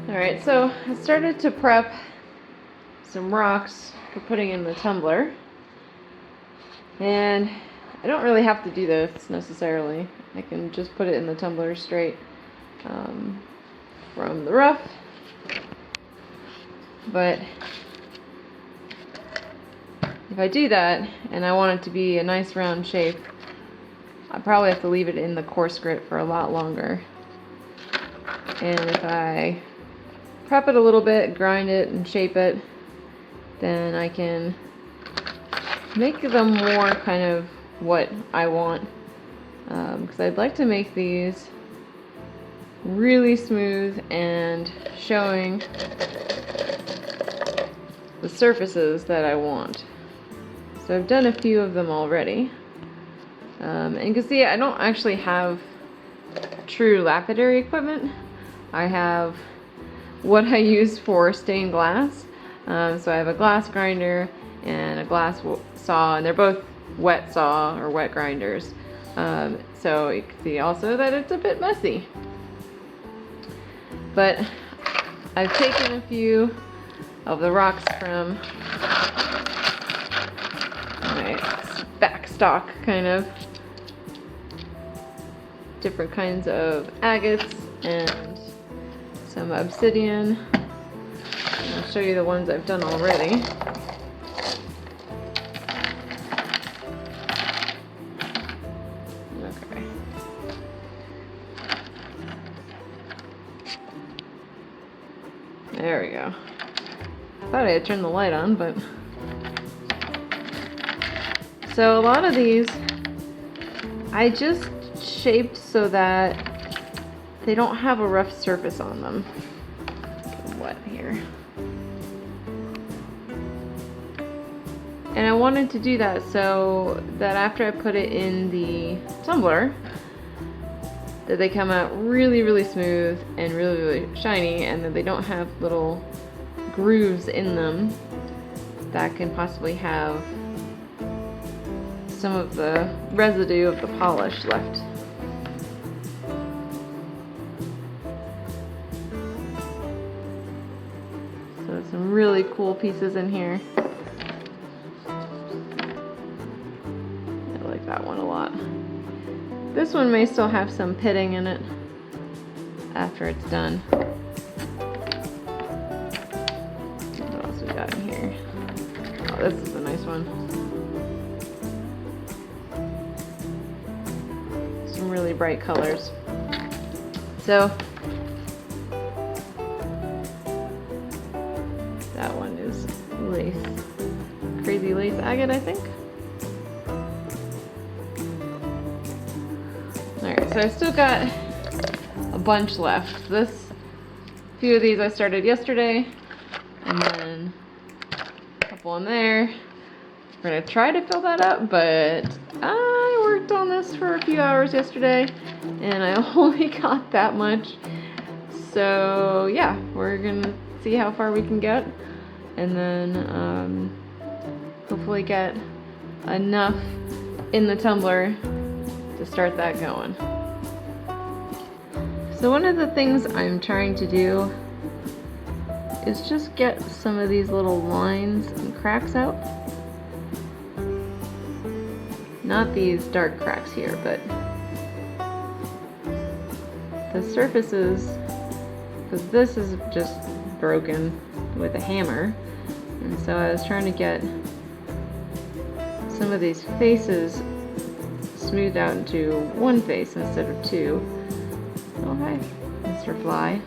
Alright, so I started to prep some rocks for putting in the tumbler. And I don't really have to do this necessarily. I can just put it in the tumbler straight from the rough. But if I do that and I want it to be a nice round shape, I probably have to leave it in the coarse grit for a lot longer. And if I prep it a little bit, grind it and shape it, then I can make them more kind of what I want. Because I'd like to make these really smooth and showing the surfaces that I want. So I've done a few of them already. And you can see I don't actually have true lapidary equipment. I have what I use for stained glass. So I have a glass grinder and a glass saw, and they're both wet saw or wet grinders. So you can see also that it's a bit messy. But I've taken a few of the rocks from my back stock, kind of different kinds of agates and some obsidian. I'll show you the ones I've done already. Okay. There we go. Thought I had turned the light on, but... So a lot of these I just shaped so that they don't have a rough surface on them. What here? And I wanted to do that so that after I put it in the tumbler, that they come out really, really smooth and really, really shiny, and that they don't have little grooves in them that can possibly have some of the residue of the polish left. So there's some really cool pieces in here. I like that one a lot. This one may still have some pitting in it after it's done. What else we got in here? Oh, this is a nice one. Some really bright colors. So that one is lace. Crazy lace agate, I think. Alright, so I still got a bunch left. A few of these I started yesterday, and then a couple in there. We're gonna try to fill that up, but I worked on this for a few hours yesterday, and I only got that much. So yeah, we're gonna see how far we can get, and then hopefully get enough in the tumbler to start that going. So one of the things I'm trying to do is just get some of these little lines and cracks out. Not these dark cracks here, but the surfaces, because this is just broken with a hammer, and so I was trying to get some of these faces smoothed out into one face instead of two. Oh hi, Mr. Fly.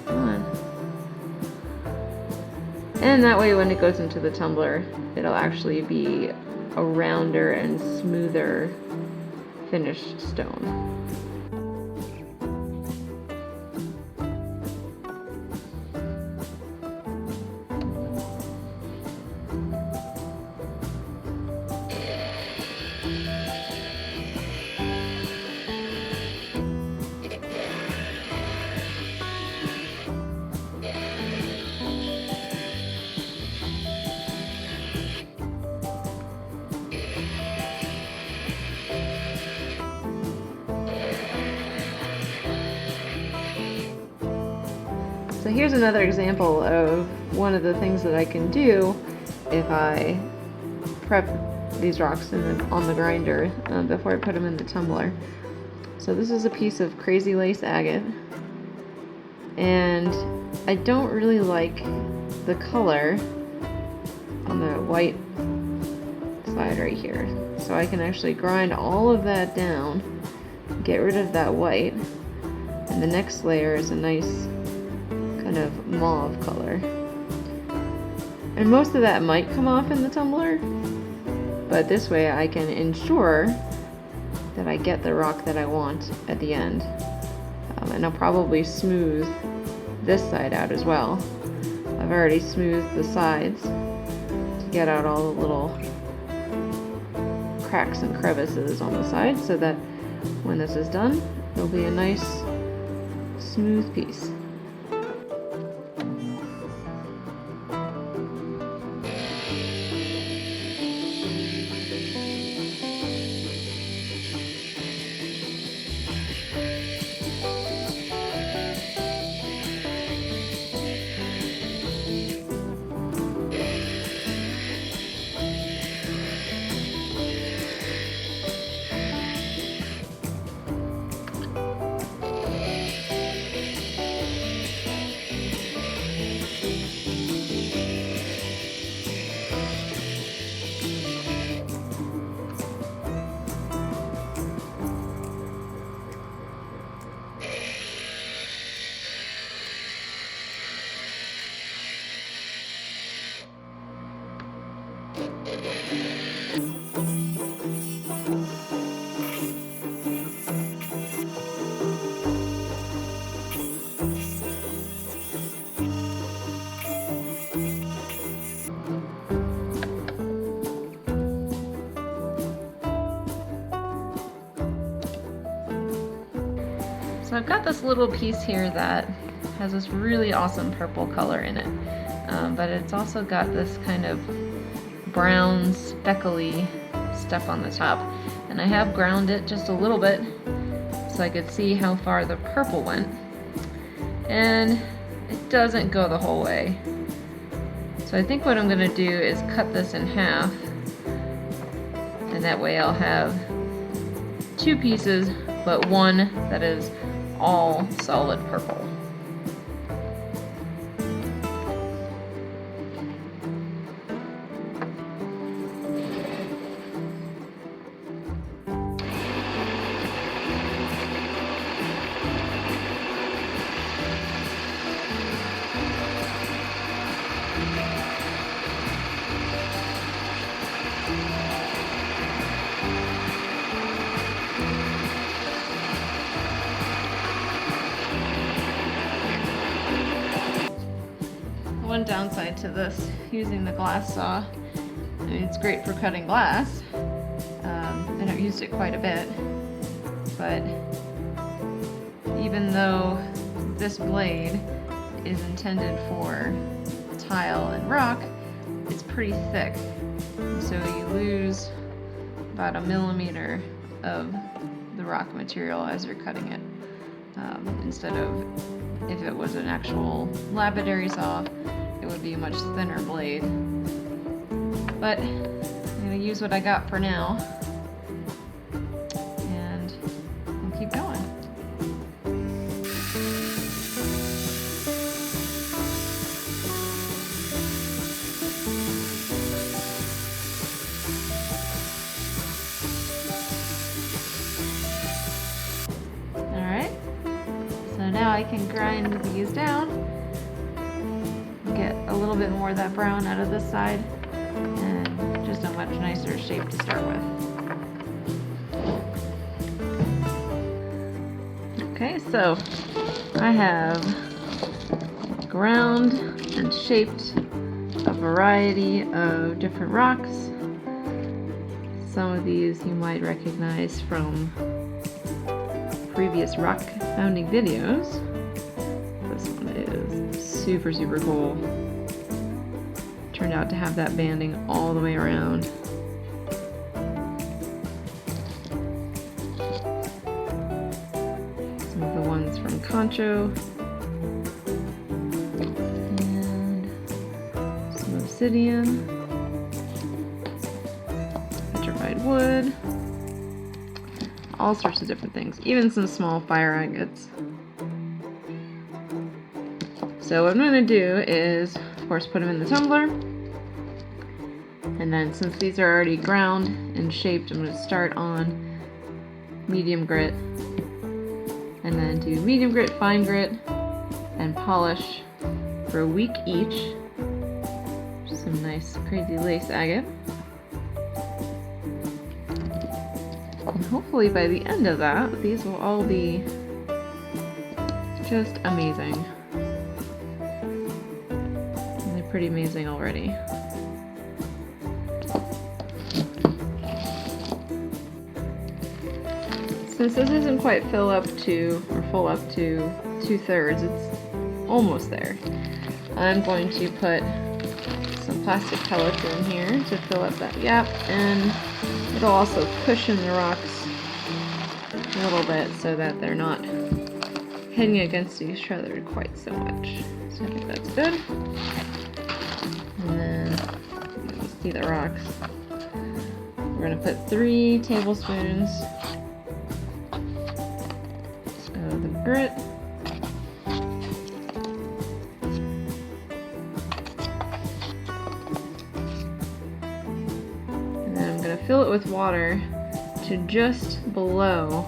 Come on. And that way when it goes into the tumbler, it'll actually be a rounder and smoother finished stone. So here's another example of one of the things that I can do if I prep these rocks on the grinder before I put them in the tumbler. So this is a piece of crazy lace agate, and I don't really like the color on the white side right here. So I can actually grind all of that down, get rid of that white, and the next layer is a nice kind of mauve color. And most of that might come off in the tumbler, but this way I can ensure that I get the rock that I want at the end. And I'll probably smooth this side out as well. I've already smoothed the sides to get out all the little cracks and crevices on the side, so that when this is done, it'll be a nice smooth piece. So I've got this little piece here that has this really awesome purple color in it, but it's also got this kind of brown speckly stuff on the top. And I have ground it just a little bit so I could see how far the purple went. And it doesn't go the whole way. So I think what I'm going to do is cut this in half, and that way I'll have two pieces, but one that is all solid purple. One downside to this, using the glass saw, I mean, it's great for cutting glass, and I've used it quite a bit, but even though this blade is intended for tile and rock, it's pretty thick, so you lose about 1 millimeter of the rock material as you're cutting it, instead of if it was an actual lapidary saw, it would be a much thinner blade. But I'm going to use what I got for now, and we'll keep going. Alright, so now I can grind these down, get a little bit more of that brown out of this side, and just a much nicer shape to start with. Okay, so I have ground and shaped a variety of different rocks. Some of these you might recognize from previous rockhounding videos. This one is super, super cool. Turned out to have that banding all the way around. Some of the ones from Concho. obsidian, petrified wood, all sorts of different things, even some small fire agates. So what I'm going to do is, of course, put them in the tumbler. And then since these are already ground and shaped, I'm going to start on medium grit. And then do medium grit, fine grit, and polish for a week each. Some nice crazy lace agate. And hopefully by the end of that, these will all be just amazing. Pretty amazing already. Since this isn't quite full up to 2/3, it's almost there. I'm going to put some plastic pellets in here to fill up that gap, and it'll also cushion the rocks a little bit so that they're not hitting against each other quite so much. So I think that's good. And then, you see the rocks. We're going to put 3 tablespoons of the grit. And then I'm going to fill it with water to just below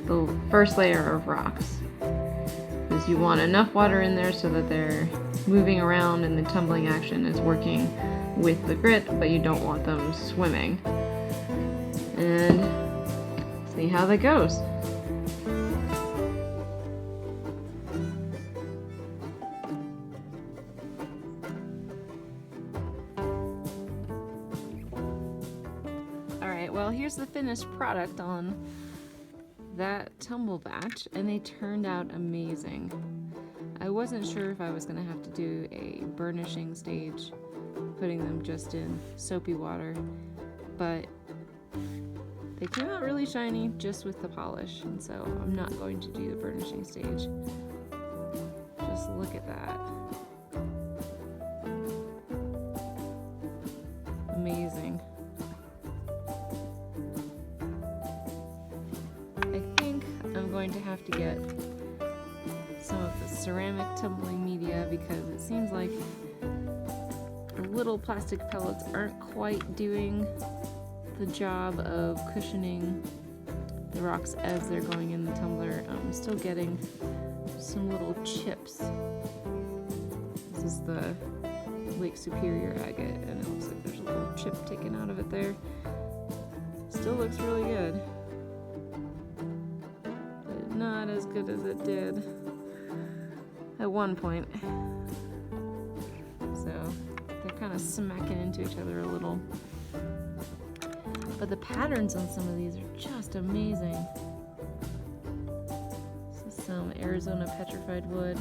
the first layer of rocks. Because you want enough water in there so that they're moving around and the tumbling action is working with the grit, but you don't want them swimming. And see how that goes. Alright, well here's the finished product on that tumble batch, and they turned out amazing. I wasn't sure if I was going to have to do a burnishing stage, putting them just in soapy water, but they came out really shiny just with the polish, and so I'm not going to do the burnishing stage. Just look at that. Amazing. I think I'm going to have to get some of the ceramic tumbling media because it seems like the little plastic pellets aren't quite doing the job of cushioning the rocks as they're going in the tumbler. I'm still getting some little chips. This is the Lake Superior agate, and it looks like there's a little chip taken out of it there. Still looks really good, but not as good as it did at one point. So they're kind of smacking into each other a little. But the patterns on some of these are just amazing. This is some Arizona petrified wood.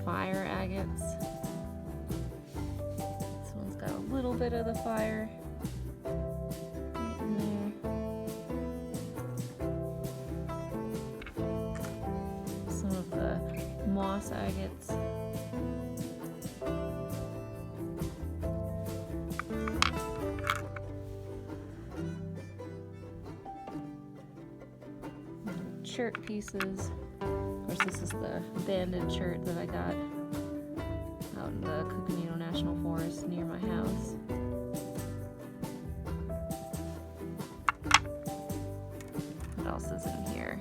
Fire agates. This one's got a little bit of the fire. Moss agates. Shirt pieces. Of course, this is the banded shirt that I got out in the Coconino National Forest near my house. What else is in here?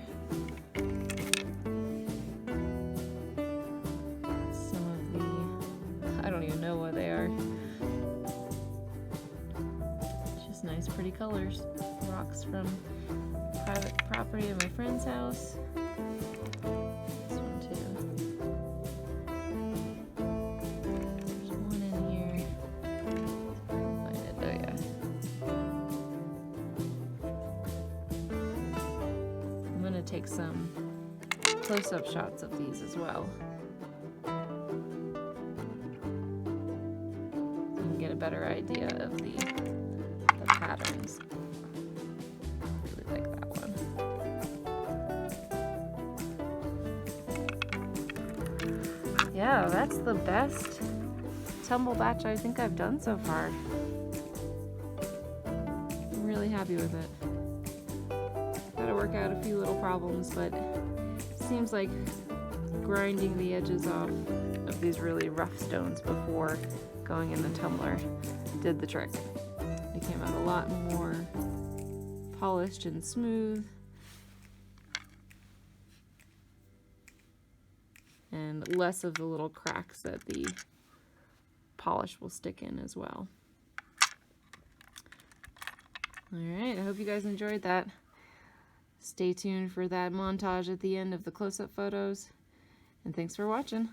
I don't even know what they are. Just nice, pretty colors. Rocks from private property of my friend's house. This one too. There's one in here. Find it. Oh yeah. I'm gonna take some close-up shots of these as well. Get a better idea of the patterns. Really like that one. that's the best tumble batch I think I've done so far. I'm really happy with it. Gotta work out a few little problems, but it seems like grinding the edges off of these really rough stones before going in the tumbler did the trick. It came out a lot more polished and smooth, and less of the little cracks that the polish will stick in as well. Alright, I hope you guys enjoyed that. Stay tuned for that montage at the end of the close-up photos, and thanks for watching.